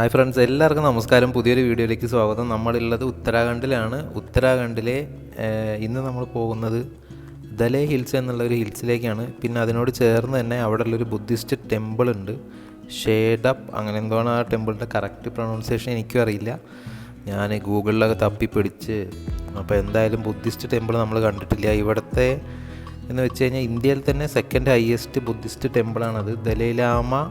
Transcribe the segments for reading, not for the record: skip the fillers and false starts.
Hi friends, എല്ലാവർക്കും നമസ്കാരം. പുതിയൊരു വീഡിയോയിലേക്ക് സ്വാഗതം. നമ്മളുള്ളത് ഉത്തരാഖണ്ഡിലാണ്. ഉത്തരാഖണ്ഡിലെ ഇന്ന് നമ്മൾ പോകുന്നത് ദലൈ ഹിൽസ് എന്നുള്ളൊരു ഹിൽസിലേക്കാണ്. പിന്നെ അതിനോട് ചേർന്ന് തന്നെ അവിടെ ഉള്ളൊരു ബുദ്ധിസ്റ്റ് ടെമ്പിൾ ഉണ്ട്, ഷേഡപ്പ് അങ്ങനെ എന്താണ് ആ ടെമ്പിളിൻ്റെ കറക്റ്റ് പ്രൊണൗൺസിയേഷൻ എനിക്കും അറിയില്ല. ഞാൻ ഗൂഗിളിലൊക്കെ തപ്പിപ്പിടിച്ച് അപ്പോൾ എന്തായാലും ബുദ്ധിസ്റ്റ് ടെമ്പിൾ നമ്മൾ കണ്ടിട്ടില്ല. ഇവിടുത്തെ എന്ന് വെച്ച് കഴിഞ്ഞാൽ ഇന്ത്യയിൽ തന്നെ സെക്കൻഡ് ഹയസ്റ്റ് ബുദ്ധിസ്റ്റ് ടെമ്പിളാണത്. ദലൈലാമ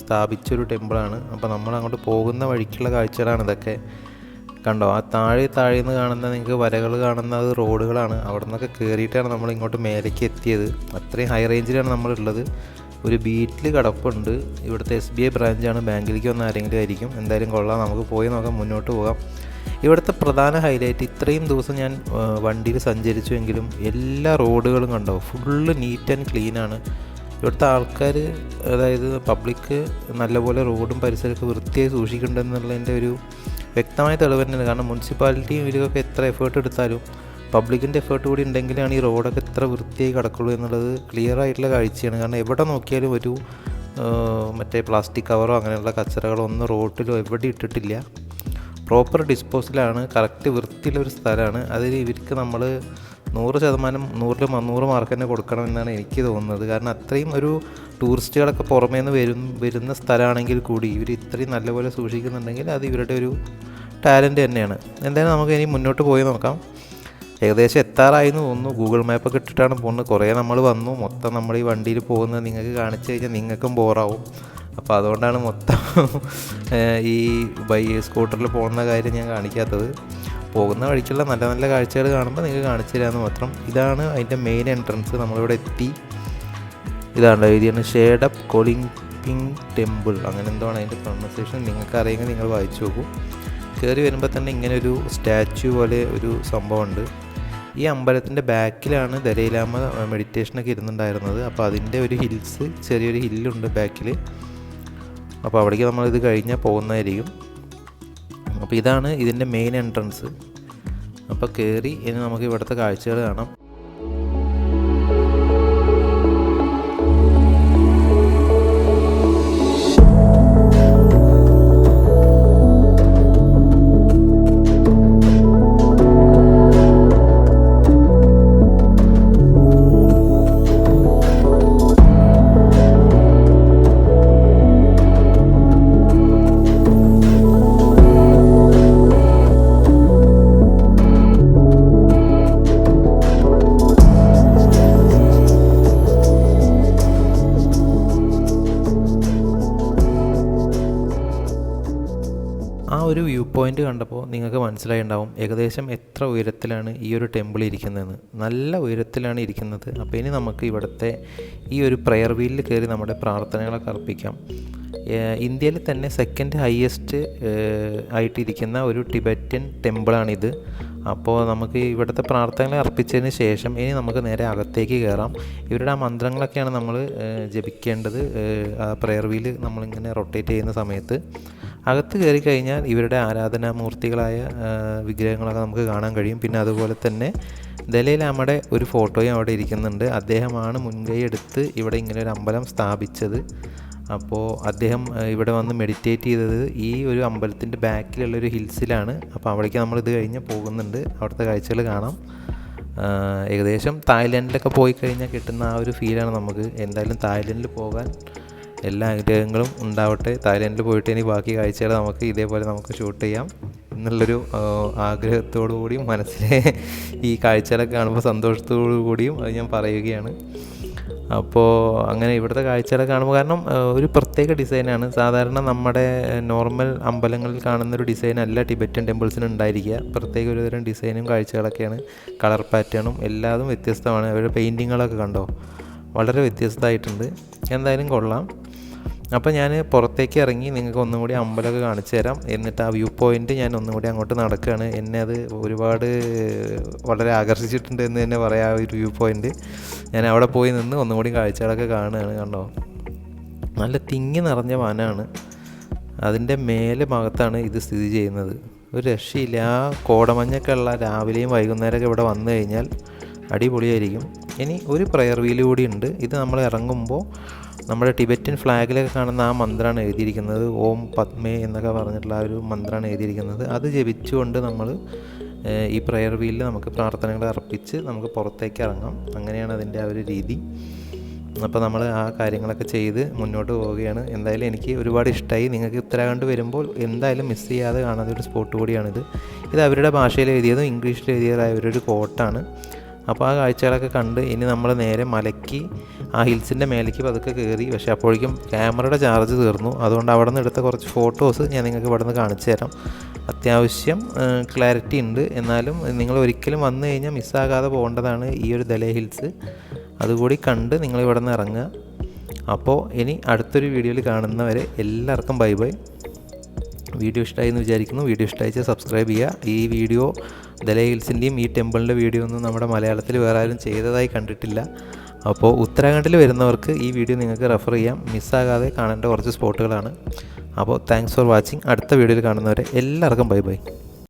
സ്ഥാപിച്ചൊരു ടെമ്പിളാണ്. അപ്പോൾ നമ്മൾ അങ്ങോട്ട് പോകുന്ന വഴിക്കുള്ള കാഴ്ചകളാണ് ഇതൊക്കെ. കണ്ടോ, ആ താഴേന്ന് കാണുന്ന നിങ്ങൾക്ക് വരകൾ കാണുന്നത് റോഡുകളാണ്. അവിടെ നിന്നൊക്കെ കയറിയിട്ടാണ് നമ്മൾ ഇങ്ങോട്ട് മേലേക്ക് എത്തിയത്. അത്രയും ഹൈ റേഞ്ചിലാണ് നമ്മളുള്ളത്. ഒരു ബീറ്റിൽ കിടപ്പുണ്ട്. ഇവിടുത്തെ SBI ബ്രാഞ്ചാണ്. ബാങ്കിലേക്ക് വന്ന ആരെങ്കിലും ആയിരിക്കും. എന്തായാലും കൊള്ളാം, നമുക്ക് പോയി നോക്കാം, മുന്നോട്ട് പോകാം. ഇവിടുത്തെ പ്രധാന ഹൈലൈറ്റ്, ഇത്രയും ദിവസം ഞാൻ വണ്ടിയിൽ സഞ്ചരിച്ചുവെങ്കിലും എല്ലാ റോഡുകളും കണ്ടോ ഫുള്ള് നീറ്റ് ആൻഡ് ക്ലീനാണ്. ഇവിടുത്തെ ആൾക്കാർ, അതായത് പബ്ലിക്ക്, നല്ലപോലെ റോഡും പരിസരമൊക്കെ വൃത്തിയായി സൂക്ഷിക്കുന്നുണ്ടെന്നുള്ളതിൻ്റെ ഒരു വ്യക്തമായ തെളിവ് തന്നെയാണ്. കാരണം മുനിസിപ്പാലിറ്റിയും ഇവരൊക്കെ എത്ര എഫേർട്ട് എടുത്താലും പബ്ലിക്കിൻ്റെ എഫേർട്ട് കൂടി ഉണ്ടെങ്കിലാണ് ഈ റോഡൊക്കെ എത്ര വൃത്തിയായി കിടക്കുള്ളൂ എന്നുള്ളത് ക്ലിയർ ആയിട്ടുള്ള കാഴ്ചയാണ്. കാരണം എവിടെ നോക്കിയാലും ഒരു മറ്റേ പ്ലാസ്റ്റിക് കവറോ അങ്ങനെയുള്ള കച്ചറകളോ ഒന്നും റോഡിലോ എവിടെ ഇട്ടിട്ടില്ല. പ്രോപ്പർ ഡിസ്പോസലാണ്. കറക്റ്റ് വരുത്തിയുള്ളൊരു സ്ഥലമാണ്. അതിൽ ഇവർക്ക് നമ്മൾ 100% 100 മാർക്ക് തന്നെ കൊടുക്കണം എന്നാണ് എനിക്ക് തോന്നുന്നത്. കാരണം അത്രയും ഒരു ടൂറിസ്റ്റുകളൊക്കെ പുറമേ നിന്ന് വരുന്ന സ്ഥലമാണെങ്കിൽ കൂടി ഇവർ ഇത്രയും നല്ലപോലെ സൂക്ഷിക്കുന്നുണ്ടെങ്കിൽ അത് ഇവരുടെ ഒരു ടാലൻറ്റ് തന്നെയാണ്. എന്തായാലും നമുക്ക് ഇനി മുന്നോട്ട് പോയി നോക്കാം. ഏകദേശം എത്താറായി എന്ന് തോന്നുന്നു. ഗൂഗിൾ മാപ്പൊക്കെ ഇട്ടിട്ടാണ് പോകുന്നത്. കുറേ നമ്മൾ വന്നു. മൊത്തം നമ്മൾ ഈ വണ്ടിയിൽ പോകുന്നത് നിങ്ങൾക്ക് കാണിച്ചു കഴിഞ്ഞാൽ നിങ്ങൾക്കും ബോറാവും. അപ്പോൾ അതുകൊണ്ടാണ് മൊത്തം ഈ സ്കൂട്ടറിൽ പോകുന്ന കാര്യം ഞാൻ കാണിക്കാത്തത്. പോകുന്ന വഴിക്കുള്ള നല്ല നല്ല കാഴ്ചകൾ കാണുമ്പോൾ നിങ്ങൾക്ക് കാണിച്ചു തരാമെന്ന് മാത്രം. ഇതാണ് അതിൻ്റെ മെയിൻ എൻട്രൻസ്. നമ്മളിവിടെ എത്തി. ഇതാണ് എഴുതിയാണ് ഷേഡപ്പ് കൊളിംപിങ് ടെമ്പിൾ, അങ്ങനെ എന്താണ് അതിൻ്റെ പ്രൊണൗൺസിയേഷൻ. നിങ്ങൾക്ക് അറിയെങ്കിൽ നിങ്ങൾ വായിച്ചു നോക്കൂ. കയറി വരുമ്പോൾ തന്നെ ഇങ്ങനെ ഒരു സ്റ്റാച്യു പോലെ ഒരു സംഭവമുണ്ട്. ഈ അമ്പലത്തിൻ്റെ ബാക്കിലാണ് ദലൈലാമ മെഡിറ്റേഷനൊക്കെ ഇരുന്നുണ്ടായിരുന്നത്. അപ്പോൾ അതിൻ്റെ ഒരു ഹിൽസ്, ചെറിയൊരു ഹില്ലുണ്ട് ബാക്കിൽ. അപ്പോൾ അവിടേക്ക് നമ്മളിത് കഴിഞ്ഞാൽ പോകുന്നതായിരിക്കും. അപ്പോൾ ഇതാണ് ഇതിൻ്റെ മെയിൻ എൻട്രൻസ്. അപ്പോൾ കയറി ഇനി നമുക്ക് ഇവിടുത്തെ കാഴ്ചകൾ കാണാം. ആ ഒരു വ്യൂ പോയിൻ്റ് കണ്ടപ്പോൾ നിങ്ങൾക്ക് മനസ്സിലായി ഉണ്ടാവും ഏകദേശം എത്ര ഉയരത്തിലാണ് ഈ ഒരു ടെമ്പിൾ ഇരിക്കുന്നതെന്ന്. നല്ല ഉയരത്തിലാണ് ഇരിക്കുന്നത്. അപ്പോൾ ഇനി നമുക്ക് ഇവിടുത്തെ ഈ ഒരു പ്രെയർ വീലിൽ കയറി നമ്മുടെ പ്രാർത്ഥനകളൊക്കെ അർപ്പിക്കാം. ഇന്ത്യയിൽ തന്നെ സെക്കൻഡ് ഹയസ്റ്റ് ആയിട്ടിരിക്കുന്ന ഒരു ടിബറ്റൻ ടെമ്പിളാണിത്. അപ്പോൾ നമുക്ക് ഇവിടുത്തെ പ്രാർത്ഥനകൾ അർപ്പിച്ചതിന് ശേഷം ഇനി നമുക്ക് നേരെ അകത്തേക്ക് കയറാം. ഇവരുടെ ആ മന്ത്രങ്ങളൊക്കെയാണ് നമ്മൾ ജപിക്കേണ്ടത്. ആ പ്രെയർ വീല് നമ്മളിങ്ങനെ റൊട്ടേറ്റ് ചെയ്യുന്ന സമയത്ത് അകത്ത് കയറി കഴിഞ്ഞാൽ ഇവരുടെ ആരാധനാമൂർത്തികളായ വിഗ്രഹങ്ങളൊക്കെ നമുക്ക് കാണാൻ കഴിയും. പിന്നെ അതുപോലെ തന്നെ ദലൈലാമയുടെ ഒരു ഫോട്ടോയും അവിടെ ഇരിക്കുന്നുണ്ട്. അദ്ദേഹമാണ് മുൻകൈ എടുത്ത് ഇവിടെ ഇങ്ങനെ ഒരു അമ്പലം സ്ഥാപിച്ചത്. അപ്പോൾ അദ്ദേഹം ഇവിടെ വന്ന് മെഡിറ്റേറ്റ് ചെയ്തത് ഈ ഒരു അമ്പലത്തിൻ്റെ ബാക്കിലുള്ളൊരു ഹിൽസിലാണ്. അപ്പോൾ അവിടേക്ക് നമ്മളിത് കഴിഞ്ഞ് പോകുന്നുണ്ട്. അവിടുത്തെ കാഴ്ചകൾ കാണാം. ഏകദേശം തായ്ലൻഡിലൊക്കെ പോയി കഴിഞ്ഞാൽ കിട്ടുന്ന ആ ഒരു ഫീലാണ് നമുക്ക്. എന്തായാലും തായ്ലൻഡിൽ പോകാൻ എല്ലാ ആഗ്രഹങ്ങളും ഉണ്ടാവട്ടെ. തായ്ലൻഡിൽ പോയിട്ട് ഇനി ബാക്കി കാഴ്ചകൾ നമുക്ക് ഇതേപോലെ നമുക്ക് ഷൂട്ട് ചെയ്യാം എന്നുള്ളൊരു ആഗ്രഹത്തോടു കൂടിയും മനസ്സിലെ ഈ കാഴ്ചകളൊക്കെ കാണുമ്പോൾ സന്തോഷത്തോടു കൂടിയും അത് ഞാൻ പറയുകയാണ്. അപ്പോൾ അങ്ങനെ ഇവിടുത്തെ കാഴ്ചകളൊക്കെ കാണുമ്പോൾ, കാരണം ഒരു പ്രത്യേക ഡിസൈനാണ്. സാധാരണ നമ്മുടെ നോർമൽ അമ്പലങ്ങളിൽ കാണുന്നൊരു ഡിസൈനല്ല ടിബറ്റൻ ടെമ്പിൾസിന് ഉണ്ടായിരിക്കുക. പ്രത്യേക ഒരു തരം ഡിസൈനും കാഴ്ചകളൊക്കെയാണ്. കളർ പാറ്റേണും എല്ലാതും വ്യത്യസ്തമാണ്. അവരുടെ പെയിൻറ്റിങ്ങുകളൊക്കെ കണ്ടോ, വളരെ വ്യത്യസ്തമായിട്ടുണ്ട്. എന്തായാലും കൊള്ളാം. അപ്പോൾ ഞാൻ പുറത്തേക്ക് ഇറങ്ങി നിങ്ങൾക്ക് ഒന്നും കൂടി അമ്പലമൊക്കെ കാണിച്ചു തരാം. എന്നിട്ട് ആ വ്യൂ പോയിൻ്റ് ഞാൻ ഒന്നും കൂടി അങ്ങോട്ട് നടക്കുകയാണ്. എന്നെ അത് ഒരുപാട് വളരെ ആകർഷിച്ചിട്ടുണ്ട് എന്ന് തന്നെ പറയാം. ആ ഒരു വ്യൂ പോയിൻ്റ് ഞാൻ അവിടെ പോയി നിന്ന് ഒന്നും കൂടി കാഴ്ചകളൊക്കെ കാണുകയാണ്. കണ്ടോ, നല്ല തിങ്ങി നിറഞ്ഞ വനമാണ്. അതിൻ്റെ മേലെ ഭാഗത്താണ് ഇത് സ്ഥിതി ചെയ്യുന്നത്. ഒരു രക്ഷയില്ല. ആ കോടമഞ്ഞൊക്കെ ഉള്ള രാവിലെയും വൈകുന്നേരമൊക്കെ ഇവിടെ വന്നു കഴിഞ്ഞാൽ അടിപൊളിയായിരിക്കും. ഇനി ഒരു പ്രെയർ വീല് കൂടി ഉണ്ട്. ഇത് നമ്മൾ ഇറങ്ങുമ്പോൾ നമ്മുടെ ടിബറ്റൻ ഫ്ലാഗിലൊക്കെ കാണുന്ന ആ മന്ത്രമാണ് എഴുതിയിരിക്കുന്നത്. ഓം പത്മേ എന്നൊക്കെ പറഞ്ഞിട്ടുള്ള ആ ഒരു മന്ത്രമാണ് എഴുതിയിരിക്കുന്നത്. അത് ജപിച്ചുകൊണ്ട് നമ്മൾ ഈ പ്രെയർ വീലിൽ നമുക്ക് പ്രാർത്ഥനകൾ അർപ്പിച്ച് നമുക്ക് പുറത്തേക്ക് ഇറങ്ങാം. അങ്ങനെയാണ് അതിൻ്റെ ആ ഒരു രീതി. അപ്പോൾ നമ്മൾ ആ കാര്യങ്ങളൊക്കെ ചെയ്ത് മുന്നോട്ട് പോവുകയാണ്. എന്തായാലും എനിക്ക് ഒരുപാട് ഇഷ്ടമായി. നിങ്ങൾക്ക് ഉത്തരാഖണ്ഡ് വരുമ്പോൾ എന്തായാലും മിസ് ചെയ്യാതെ കാണുന്ന ഒരു സ്പോട്ട് കൂടിയാണിത്. ഇത് അവരുടെ ഭാഷയിൽ എഴുതിയതും ഇംഗ്ലീഷിൽ എഴുതിയതായ ഒരു കോട്ടാണ്. അപ്പോൾ ആ കാഴ്ചകളൊക്കെ കണ്ട് ഇനി നമ്മൾ നേരെ മലയ്ക്ക് ആ ഹിൽസിൻ്റെ മേലേക്ക് പതുക്കെ കയറി. പക്ഷേ അപ്പോഴേക്കും ക്യാമറയുടെ ചാർജ് തീർന്നു. അതുകൊണ്ട് അവിടെ നിന്ന് എടുത്ത കുറച്ച് ഫോട്ടോസ് ഞാൻ നിങ്ങൾക്ക് ഇവിടെ നിന്ന് കാണിച്ചു തരാം. അത്യാവശ്യം ക്ലാരിറ്റി ഉണ്ട്. എന്നാലും നിങ്ങൾ ഒരിക്കലും വന്നു കഴിഞ്ഞാൽ മിസ്സാകാതെ പോകേണ്ടതാണ് ഈ ഒരു ദലൈ ഹിൽസ്. അതുകൂടി കണ്ട് നിങ്ങൾ ഇവിടെ നിന്ന് ഇറങ്ങുക. അപ്പോൾ ഇനി അടുത്തൊരു വീഡിയോയിൽ കാണുന്നവരെ എല്ലാവർക്കും ബൈ ബൈ. വീഡിയോ ഇഷ്ടമായി എന്ന് വിചാരിക്കുന്നു. വീഡിയോ ഇഷ്ടമായിച്ചാൽ സബ്സ്ക്രൈബ് ചെയ്യുക. ഈ വീഡിയോ ദലൈ ഹിൽസിൻ്റെയും ഈ ടെമ്പിളിൻ്റെ വീഡിയോ ഒന്നും നമ്മുടെ മലയാളത്തിൽ വേറെ ആരും ചെയ്തതായി കണ്ടിട്ടില്ല. അപ്പോൾ ഉത്തരാഖണ്ഡിൽ വരുന്നവർക്ക് ഈ വീഡിയോ നിങ്ങൾക്ക് റെഫർ ചെയ്യാം. മിസ്സാകാതെ കാണേണ്ട കുറച്ച് സ്പോട്ടുകളാണ്. അപ്പോൾ താങ്ക്സ് ഫോർ വാച്ചിങ്. അടുത്ത വീഡിയോയിൽ കാണുന്നവരെ എല്ലാവർക്കും ബൈ ബൈ.